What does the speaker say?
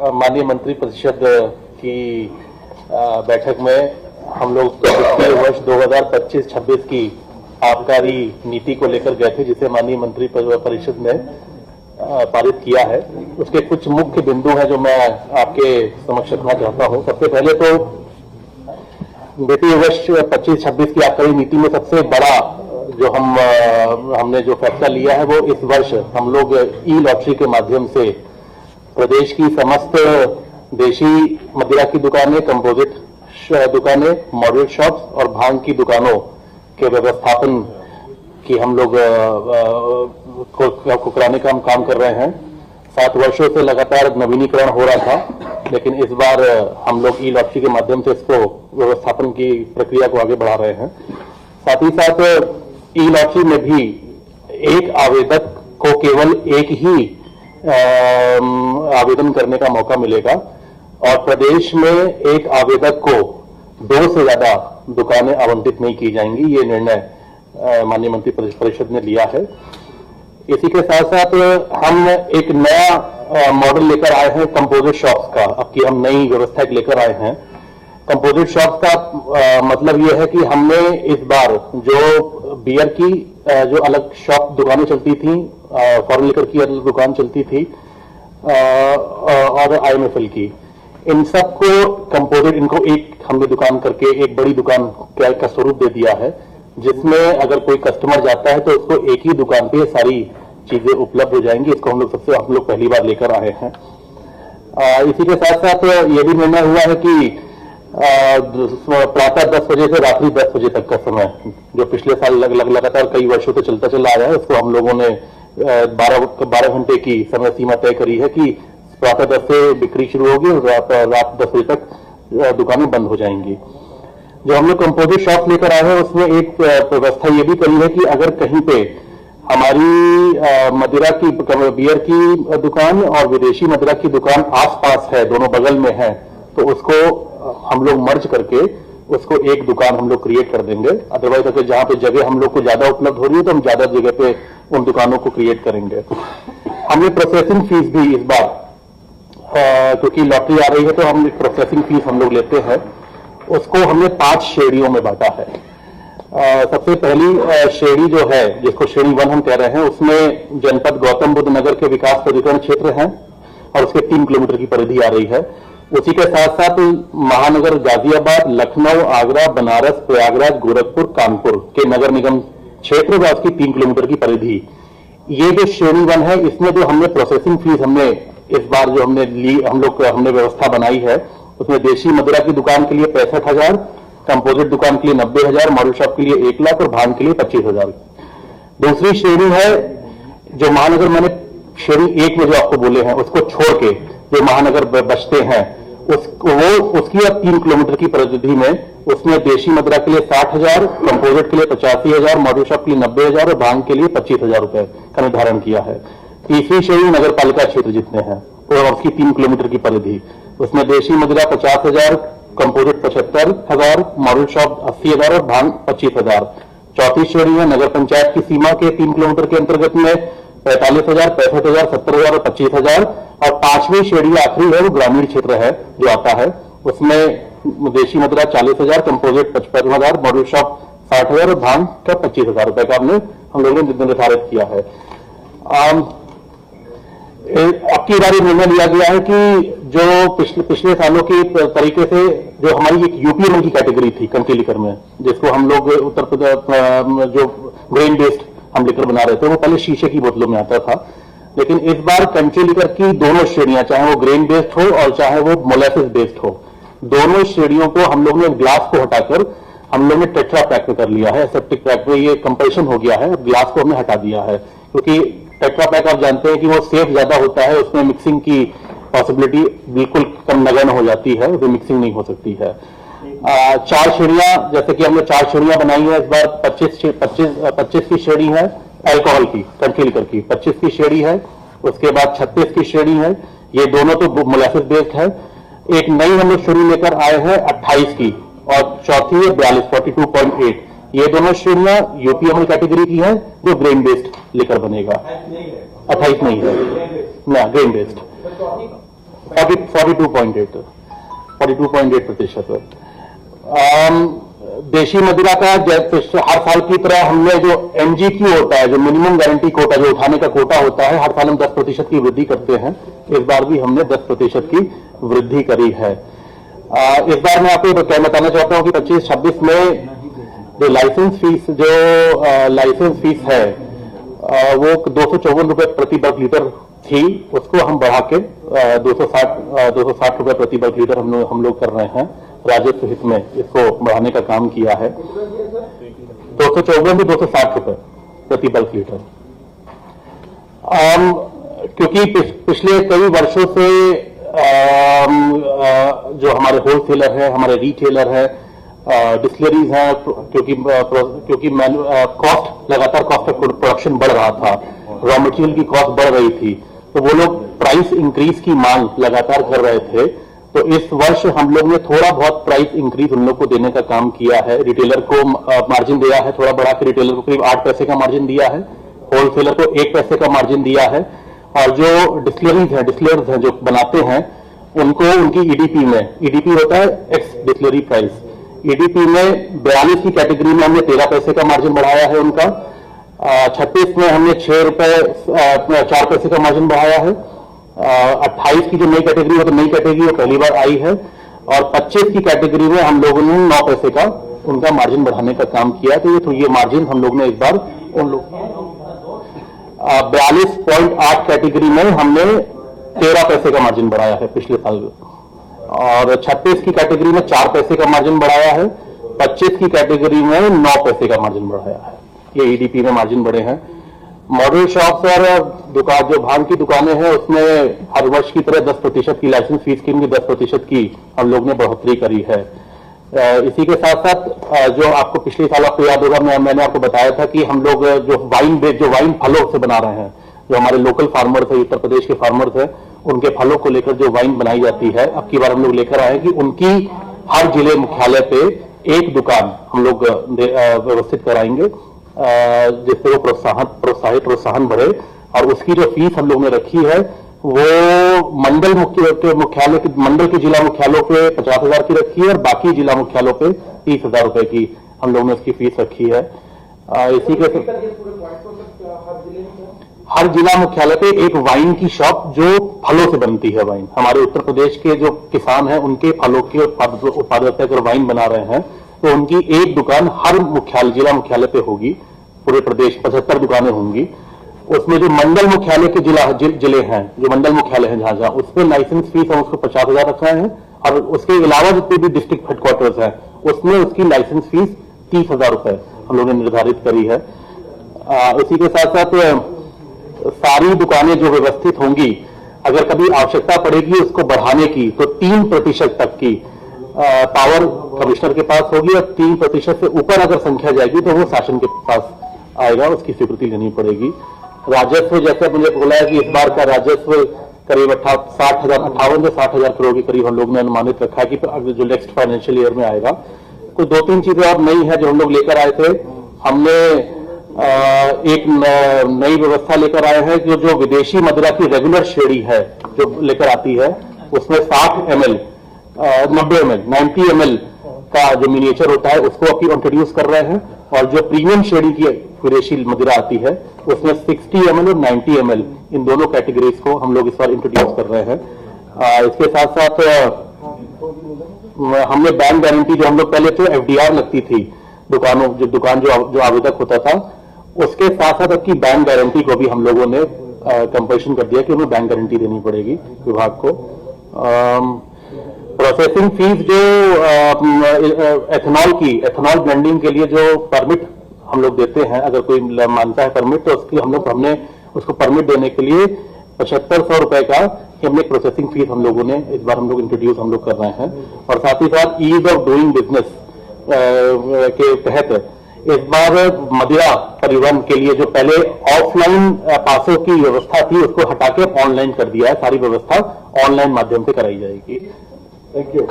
माननीय मंत्री परिषद की बैठक में हम लोग वित्तीय वर्ष 2025-26 की आबकारी नीति को लेकर गए थे, जिसे माननीय मंत्री परिषद ने पारित किया है। उसके कुछ मुख्य बिंदु हैं जो मैं आपके समक्ष रखना चाहता हूं। सबसे पहले तो वित्तीय वर्ष 25-26 की आबकारी नीति में सबसे बड़ा जो हमने जो फैसला लिया है वो इस वर्ष हम लोग ई लॉटरी के माध्यम से प्रदेश की समस्त देशी मदिरा की दुकानें, कंपोजिट दुकानें, मॉडल शॉप्स और भांग की दुकानों के व्यवस्थापन की हम लोग को कराने का हम काम कर रहे हैं। 7 वर्षों से लगातार नवीनीकरण हो रहा था, लेकिन इस बार हम लोग ई लॉटरी के माध्यम से इसको व्यवस्थापन की प्रक्रिया को आगे बढ़ा रहे हैं। साथ ही साथ ई लॉटरी में भी एक आवेदक को केवल एक ही आवेदन करने का मौका मिलेगा और प्रदेश में एक आवेदक को 2 से ज्यादा दुकानें आवंटित नहीं की जाएंगी। ये निर्णय माननीय मंत्री परिषद ने लिया है। इसी के साथ साथ हम एक नया मॉडल लेकर आए हैं कंपोजिट शॉप्स का। अब की हम नई व्यवस्था लेकर आए हैं। कंपोजिट शॉप्स का मतलब यह है कि हमने इस बार जो बियर की जो अलग शॉप दुकानें चलती थी, फॉरेन लिकर की अलग दुकान चलती थी और IMFL की, इन सबको कंपोजिट, इनको एक हमने दुकान करके एक बड़ी दुकान का स्वरूप दे दिया है, जिसमें अगर कोई कस्टमर जाता है तो उसको एक ही दुकान पे सारी चीजें उपलब्ध हो जाएंगी। इसको हम लोग पहली बार लेकर आए हैं। इसी के साथ साथ ये भी निर्णय हुआ है कि प्रातः 10 बजे से रात्रि 10 बजे तक का समय, जो पिछले साल लगातार कई वर्षों से चलता चला आया है, उसको हम लोगों ने 12 घंटे की समय सीमा तय करी है कि प्रातः 10 से बिक्री शुरू होगी और रात 10 बजे तक दुकानें बंद हो जाएंगी। जो हम लोग कंपोजिट शॉप लेकर आए हैं उसमें एक व्यवस्था ये भी करी है कि अगर कहीं पे हमारी मदिरा की, बियर की दुकान और विदेशी मदिरा की दुकान आसपास है, दोनों बगल में है, तो उसको हम लोग मर्ज करके उसको एक दुकान हम लोग क्रिएट कर देंगे। अदरवाइज अगर जहां पे जगह हम लोग को ज्यादा उपलब्ध हो रही है तो हम ज्यादा जगह पे उन दुकानों को क्रिएट करेंगे। हमने प्रोसेसिंग फीस भी इस बार, क्योंकि लॉटरी आ रही है तो हम प्रोसेसिंग फीस हम लोग लेते हैं, उसको हमने 5 श्रेणियों में बांटा है। सबसे पहली श्रेणी जो है, जिसको श्रेणी 1 हम कह रहे हैं, उसमें जनपद गौतम बुद्ध नगर के विकास प्राधिकरण क्षेत्र हैं और उसके 3 किलोमीटर की परिधि आ रही है। उसी के साथ साथ महानगर गाजियाबाद, लखनऊ, आगरा, बनारस, प्रयागराज, गोरखपुर, कानपुर के नगर निगम क्षेत्र व उसकी 3 किलोमीटर की परिधि। ये जो श्रेणी 1 है, इसमें जो हमने प्रोसेसिंग फीस हमने इस बार जो हमने ली, हमने व्यवस्था बनाई है, उसमें देशी मदिरा की दुकान के लिए 65,000, कंपोजिट दुकान के लिए 90,000, मॉडल शॉप के लिए 1 लाख और भांग के लिए 25,000। दूसरी श्रेणी है जो महानगर, मैंने श्रेणी 1 में जो आपको बोले हैं उसको छोड़ के जो महानगर बचते हैं, उसकी अब 3 किलोमीटर की परिधि में, उसमें देशी मदिरा के लिए 60,000, कंपोजिट के लिए 85,000, मॉडल शॉप के लिए 90,000 और भांग के लिए 25,000 रुपए का निर्धारण किया है। तीसरी श्रेणी नगर पालिका क्षेत्र जितने हैं और उसकी 3 किलोमीटर की परिधि, उसमें देशी मदिरा 50,000, कंपोजिट 75,000, मॉडल शॉप 80,000 और भांग 25,000। चौथी श्रेणी है नगर पंचायत की सीमा के 3 किलोमीटर के अंतर्गत में 45,000, 65,000, 70,000 और 25,000। और 5वीं श्रेणी आखिरी है वो ग्रामीण क्षेत्र है जो आता है, उसमें देशी मदिरा 40,000, कंपोजिट 55,000, मॉडल शॉप 60,000 और भांग का 25,000 रुपए का हम लोगों ने निर्धारित किया है। अब की बार निर्णय लिया गया है कि जो पिछले सालों के तरीके से जो हमारी एक यूपीएमएल की कैटेगरी थी कंट्री लिकर में, जिसको हम लोग उत्तर प्रदेश जो ग्रेन बेस्ड हम लिकर बना रहे थे, वो पहले शीशे की बोतलों में आता था, लेकिन इस बार कंट्री लिकर की दोनों श्रेणियां, चाहे वो ग्रेन बेस्ड हो और चाहे वो मोलेसिस बेस्ड हो, दोनों श्रेणियों को हम लोग ने ग्लास को हटाकर हम लोग ने टेट्रा पैक में कर लिया है। सेप्टिक पैक में ये कंपल्शन हो गया है, ग्लास को हमने हटा दिया है, क्योंकि टेट्रा पैक आप जानते हैं कि वो सेफ ज्यादा होता है, उसमें मिक्सिंग की पॉसिबिलिटी बिल्कुल कम नगण्य हो जाती है, उसमें मिक्सिंग नहीं हो सकती है। 4 श्रेणियां, जैसे कि हमने 4 श्रेणियां बनाई है इस बार। 25 की श्रेणी है अल्कोहल की, कंट्री लिकर की 25 की श्रेणी है, उसके बाद 36 की श्रेणी है, ये दोनों तो मोलेसिस बेस्ड है। एक नई हम लोग श्रेणी लेकर आए हैं 28 की और चौथी है 42, 42.8। ये दोनों श्रेणियां यूपीएमएल कैटेगरी की हैं जो ग्रेन बेस्ड लेकर बनेगा। 28 नहीं है ना, ग्रेन बेस्ड। 42.8%। देशी मदिरा का हर साल की तरह हमने जो MGQ होता है, जो मिनिमम गारंटी कोटा, जो उठाने का कोटा होता है, हर साल हम 10% की वृद्धि करते हैं। इस बार भी हमने 10% की वृद्धि करी है। इस बार मैं आपको बताना चाहता हूं कि 25-26 में जो लाइसेंस फीस है वो 254 रुपए प्रति वर्ग लीटर थी, उसको हम बढ़ा के 260 रुपए प्रति वर्ग लीटर हम लोग कर रहे हैं। राजस्व हित में इसको बढ़ाने का काम किया है। 254 से 260 रुपए प्रति वर्ग लीटर। क्योंकि पिछले कई वर्षों से जो हमारे होलसेलर है, हमारे रिटेलर है, डिस्टिलरीज हैं, क्योंकि लगातार कॉस्ट ऑफ प्रोडक्शन बढ़ रहा था, रॉ मटेरियल की कॉस्ट बढ़ रही थी, तो वो लोग प्राइस इंक्रीज की मांग लगातार कर रहे थे। तो इस वर्ष हम लोग ने थोड़ा बहुत प्राइस इंक्रीज उन लोग को देने का काम किया है। रिटेलर को मार्जिन दिया है, थोड़ा बढ़ा के रिटेलर को करीब 8 पैसे का मार्जिन दिया है, होलसेलर को 1 पैसे का मार्जिन दिया है, और जो डिस्टिलर्स हैं जो बनाते हैं उनको उनकी ईडीपी होता है एक्स डिस्टिलरी प्राइस, ईडीपी में 42 की कैटेगरी में हमने 13 पैसे का मार्जिन बढ़ाया है उनका। 36 में हमने 6 रुपए 4 पैसे का मार्जिन बढ़ाया है। 28 की जो नई कैटेगरी है, तो नई कैटेगरी वो पहली बार आई है, और 25 की कैटेगरी में हम लोगों ने 9 पैसे का उनका मार्जिन बढ़ाने का काम किया। तो ये मार्जिन हम लोग ने इस बार उन लोग 42.8 कैटेगरी में हमने 13 पैसे का मार्जिन बढ़ाया है पिछले साल, और 36 की कैटेगरी में 4 पैसे का मार्जिन बढ़ाया है, 25 की कैटेगरी में 9 पैसे का मार्जिन बढ़ाया है। ये ईडीपी में मार्जिन बढ़े हैं। मॉडल शॉप्स और दुकान, जो भांग की दुकानें हैं, उसमें हर वर्ष की तरह 10% की लाइसेंस फीस की 10% की हम लोग ने बढ़ोतरी करी है। इसी के साथ साथ जो आपको पिछले साल आपको याद होगा, मैंने आपको बताया था कि हम लोग जो वाइन फलों से बना रहे हैं, जो हमारे लोकल फार्मर्स है, उत्तर प्रदेश के फार्मर्स है, उनके फलों को लेकर जो वाइन बनाई जाती है, अब की बार हम लोग लेकर आए कि उनकी हर जिले मुख्यालय पे एक दुकान हम लोग व्यवस्थित कराएंगे, जिससे वो प्रोत्साहन बढ़े। और उसकी जो फीस हम लोग ने रखी है वो मंडल के जिला मुख्यालयों पे 50,000 की रखी है, और बाकी जिला मुख्यालयों पे 30,000 रुपए की हम लोग ने उसकी फीस रखी है। इसी के हर जिला मुख्यालय पे एक वाइन की शॉप जो फलों से बनती है वाइन, हमारे उत्तर प्रदेश के जो किसान हैं उनके फलों के उत्पादक अगर वाइन बना रहे हैं, तो उनकी एक दुकान हर जिला मुख्यालय पे होगी। पूरे प्रदेश 75 दुकानें होंगी। उसमें जो मंडल मुख्यालय के जिले हैं, जो मंडल मुख्यालय हैं जहां उसमें लाइसेंस फीस हम उसको 50,000 रखा है, और उसके अलावा जितने भी डिस्ट्रिक्ट हेडक्वार्टर्स हैं उसमें उसकी लाइसेंस फीस 30,000 रुपए हम लोगों ने निर्धारित करी है। इसी के साथ साथ सारी दुकानें जो व्यवस्थित होंगी, अगर कभी आवश्यकता पड़ेगी उसको बढ़ाने की, तो 3% तक की पावर कमिश्नर के पास होगी, और 3% से ऊपर अगर संख्या जाएगी तो वो शासन के पास आएगा, उसकी स्वीकृति लेनी पड़ेगी। राजस्व, जैसे मुझे बोला है कि इस बार का राजस्व करीब 58 से 60,000 करोड़ के करीब हम लोग ने अनुमानित रखा है कि अगर जो नेक्स्ट फाइनेंशियल ईयर में आएगा। कुछ 2-3 चीजें और नई है जो हम लोग लेकर आए थे। हमने एक नई व्यवस्था लेकर आए हैं कि जो विदेशी मदिरा की रेगुलर श्रेणी है जो लेकर आती है, उसमें 60 ml 90 ml का जो मिनिएचर होता है उसको अभी इंट्रोड्यूस कर रहे हैं, और जो प्रीमियम श्रेणी की विदेशी मदिरा आती है उसमें 60 ml और 90 ml इन दोनों कैटेगरीज को हम लोग इस बार इंट्रोड्यूस कर रहे हैं। इसके साथ साथ हमने बैंक गारंटी, जो हम लोग पहले तो FDR लगती थी दुकान जो आवेदक होता था, उसके साथ साथ अब की बैंक गारंटी को भी हम लोगों ने कंपल्शन कर दिया कि उन्हें बैंक गारंटी देनी पड़ेगी विभाग को। प्रोसेसिंग फीस जो एथेनॉल ब्लेंडिंग के लिए जो परमिट हम लोग देते हैं, अगर कोई मानता है परमिट, तो हमने उसको परमिट देने के लिए 7500 रुपए का हमने प्रोसेसिंग फीस हम लोगों ने इस बार हम लोग इंट्रोड्यूस कर रहे हैं। और साथ ही साथ ईज ऑफ डूइंग बिजनेस के तहत इस बार मदिरा परिवहन के लिए जो पहले ऑफलाइन पासों की व्यवस्था थी उसको हटा के ऑनलाइन कर दिया है। सारी व्यवस्था ऑनलाइन माध्यम से कराई जाएगी। Thank you.